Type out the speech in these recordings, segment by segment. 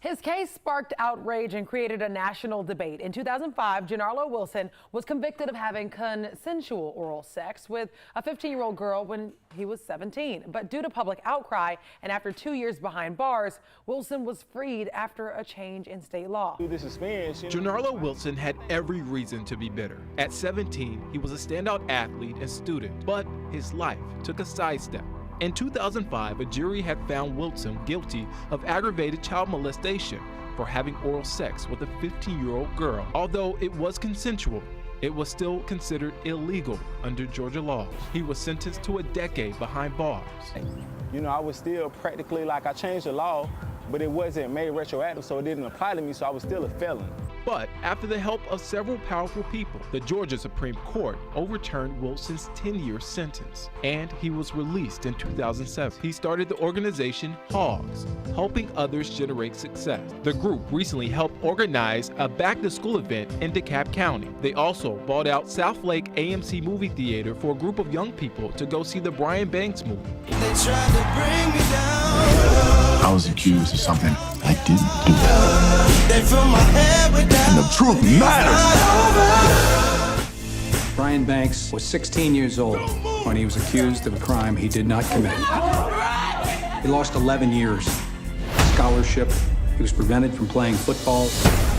His case sparked outrage and created a national debate. In 2005, Genarlow Wilson was convicted of having consensual oral sex with a 15-year-old girl when he was 17. But due to public outcry and after 2 years behind bars, Wilson was freed after a change in state law. Genarlow Wilson had every reason to be bitter. At 17, he was a standout athlete and student, but his life took a sidestep. In 2005, a jury had found Wilson guilty of aggravated child molestation for having oral sex with a 15-year-old girl. Although it was consensual, it was still considered illegal under Georgia law. He was sentenced to a decade behind bars. You know, I was still practically, like, I changed the law, but it wasn't made retroactive, so it didn't apply to me, so I was still a felon. But after the help of several powerful people, the Georgia Supreme Court overturned Wilson's 10-year sentence, and he was released in 2007. He started the organization Hogs, helping others generate success. The group recently helped organize a back-to-school event in DeKalb County. They also bought out South Lake AMC movie theater for a group of young people to go see the Brian Banks movie. They tried to bring me down. I was accused of something I didn't do. They fill my head with doubt. And the truth matters. Brian Banks was 16 years old when he was accused of a crime he did not commit. He lost 11 years. Scholarship. He was prevented from playing football.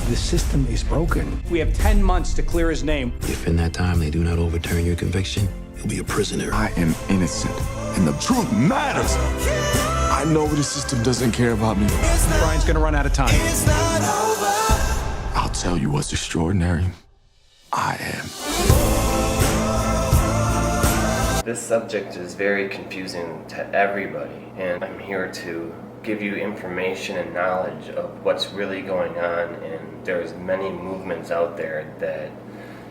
The system is broken. We have 10 months to clear his name. If in that time they do not overturn your conviction, you'll be a prisoner. I am innocent, and the truth matters. I know the system doesn't care about me. Brian's gonna run out of time. It's not over. I'll tell you what's extraordinary. I am. This subject is very confusing to everybody, and I'm here to give you information and knowledge of what's really going on, and there's many movements out there that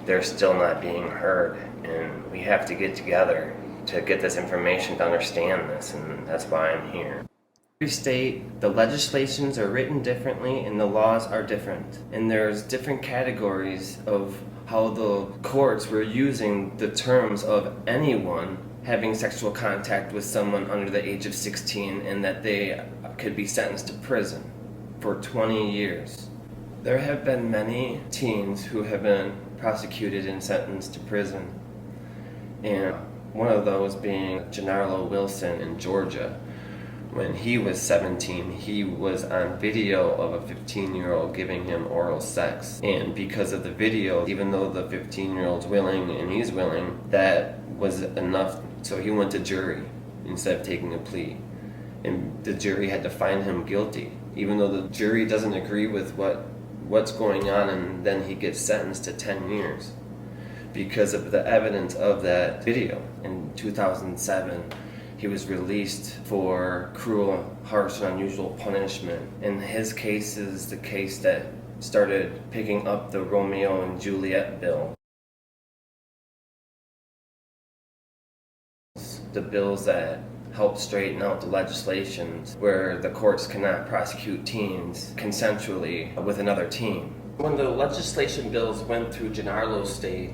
they're still not being heard, and we have to get together to get this information to understand this, and that's why I'm here. Every state, the legislations are written differently and the laws are different. And there's different categories of how the courts were using the terms of anyone having sexual contact with someone under the age of 16 and that they could be sentenced to prison for 20 years. There have been many teens who have been prosecuted and sentenced to prison. And one of those being Genarlow Wilson in Georgia. When he was 17, he was on video of a 15-year-old giving him oral sex. And because of the video, even though the 15-year-old's willing and he's willing, that was enough. So he went to jury instead of taking a plea. And the jury had to find him guilty, even though the jury doesn't agree with what's going on, and then he gets sentenced to 10 years because of the evidence of that video. In 2007, he was released for cruel, harsh, and unusual punishment. And his case is the case that started picking up the Romeo and Juliet bill. The bills that help straighten out the legislations where the courts cannot prosecute teens consensually with another teen. When the legislation bills went through Genarlow State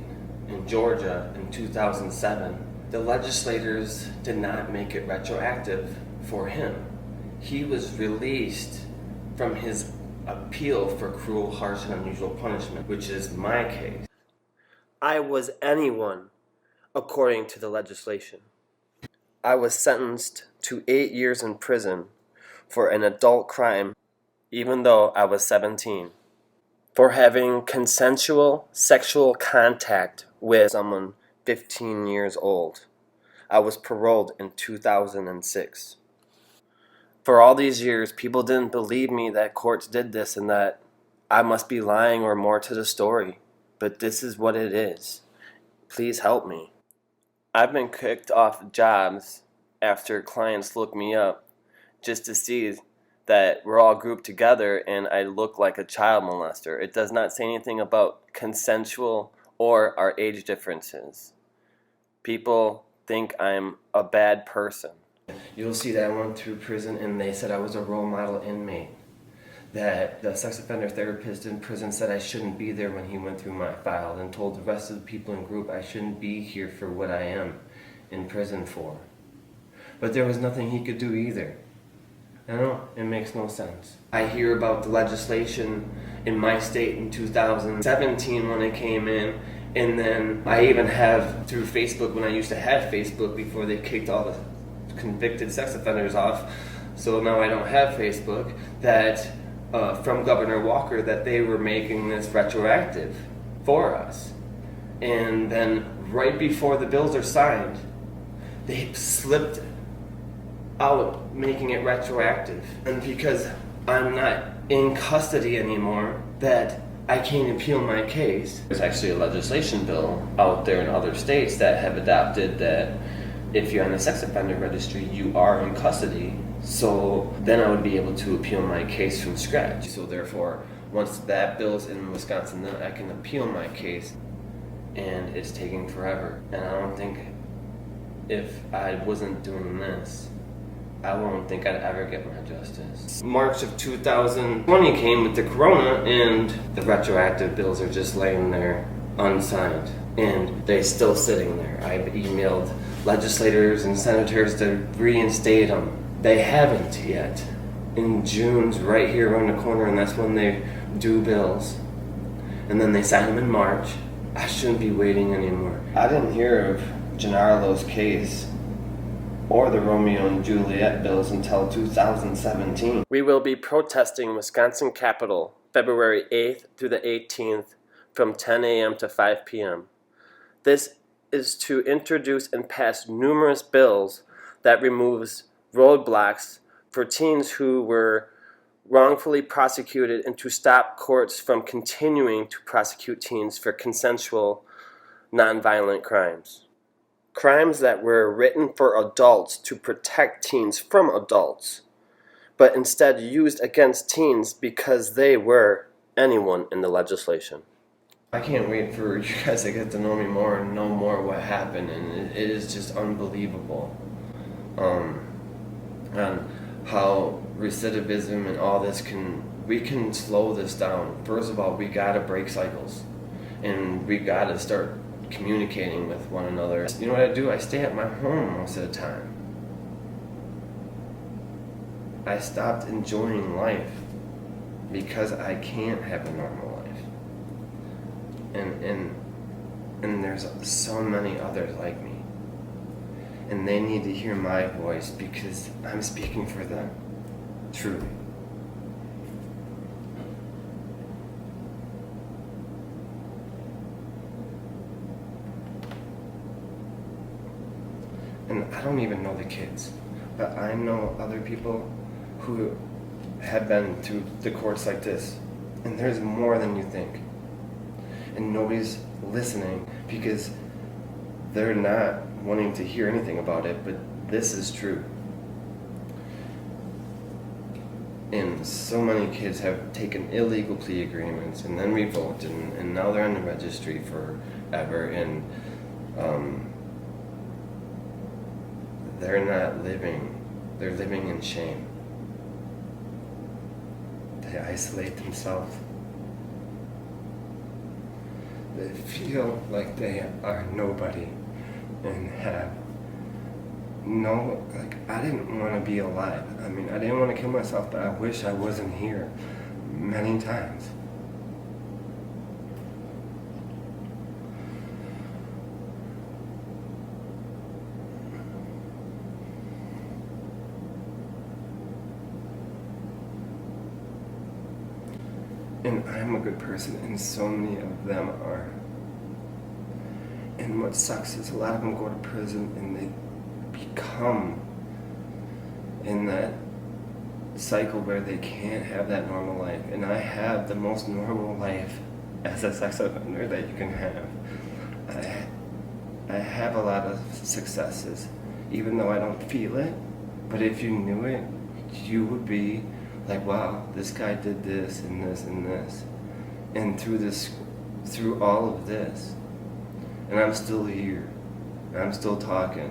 in Georgia in 2007, the legislators did not make it retroactive for him. He was released from his appeal for cruel, harsh, and unusual punishment, which is my case. I was anyone according to the legislation. I was sentenced to 8 years in prison for an adult crime, even though I was 17. For having consensual sexual contact with someone 15 years old. I was paroled in 2006. For all these years, people didn't believe me that courts did this and that I must be lying or more to the story. But this is what it is. Please help me. I've been kicked off jobs after clients look me up just to see that we're all grouped together and I look like a child molester. It does not say anything about consensual or our age differences. People think I'm a bad person. You'll see that I went through prison and they said I was a role model inmate. That the sex offender therapist in prison said I shouldn't be there when he went through my file and told the rest of the people in group I shouldn't be here for what I am in prison for. But there was nothing he could do either. I know, it makes no sense. I hear about the legislation in my state in 2017 when it came in, and then I even have through Facebook, when I used to have Facebook before they kicked all the convicted sex offenders off, so now I don't have Facebook, that from Governor Walker that they were making this retroactive for us. And then right before the bills are signed, they slipped out making it retroactive. And because I'm not in custody anymore, that I can't appeal my case. There's actually a legislation bill out there in other states that have adopted that if you're on the sex offender registry, you are in custody. So then I would be able to appeal my case from scratch. So therefore, once that bill's in Wisconsin, then I can appeal my case, and it's taking forever. And I don't think if I wasn't doing this, I won't think I'd ever get my justice. March of 2020 came with the corona, and the retroactive bills are just laying there unsigned, and they're still sitting there. I've emailed legislators and senators to reinstate them. They haven't yet. In June's right here around the corner, and that's when they do bills. And then they sign them in March. I shouldn't be waiting anymore. I didn't hear of Genarlow's case or the Romeo and Juliet bills until 2017. We will be protesting Wisconsin Capitol February 8th through the 18th from 10 a.m. to 5 p.m. This is to introduce and pass numerous bills that removes roadblocks for teens who were wrongfully prosecuted, and to stop courts from continuing to prosecute teens for consensual, nonviolent crimes. Crimes that were written for adults to protect teens from adults, but instead used against teens because they were anyone in the legislation. I can't wait for you guys to get to know me more and know more what happened, and it is just unbelievable. And how recidivism and all this we can slow this down. First of all, we gotta break cycles, and we gotta start communicating with one another. You know what I do? I stay at my home most of the time. I stopped enjoying life because I can't have a normal life. And there's so many others like me. And they need to hear my voice because I'm speaking for them, truly. And I don't even know the kids, but I know other people who have been through the courts like this, and there's more than you think. And nobody's listening because they're not wanting to hear anything about it, but this is true. And so many kids have taken illegal plea agreements and then revoked, and now they're on the registry forever, and they're not living, they're living in shame. They isolate themselves. They feel like they are nobody and have no, like, I didn't want to be alive. I mean, I didn't want to kill myself, but I wish I wasn't here many times. And I'm a good person, and so many of them are. And what sucks is a lot of them go to prison and they become in that cycle where they can't have that normal life. And I have the most normal life as a sex offender that you can have. I have a lot of successes, even though I don't feel it. But if you knew it, you would be like, wow, this guy did this and this and this. And through all of this, and I'm still here, and I'm still talking,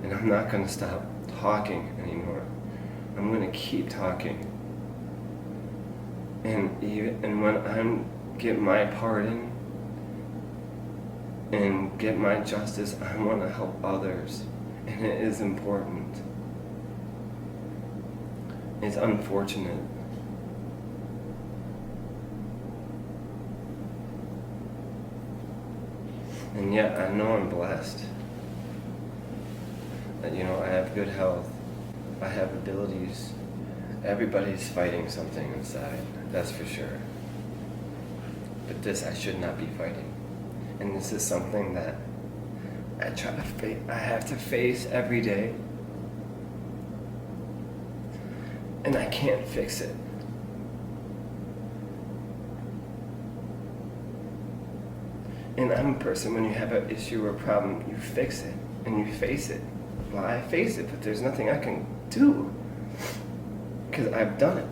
and I'm not gonna stop talking anymore. I'm gonna keep talking. And when I get my pardon and get my justice, I wanna help others, and it is important. is unfortunate. And yet, I know I'm blessed. That, you know, I have good health. I have abilities. Everybody's fighting something inside, that's for sure. But this I should not be fighting. And this is something that I have to face every day. And I can't fix it. And I'm a person, when you have an issue or a problem, you fix it and you face it. Well, I face it, but there's nothing I can do because I've done it.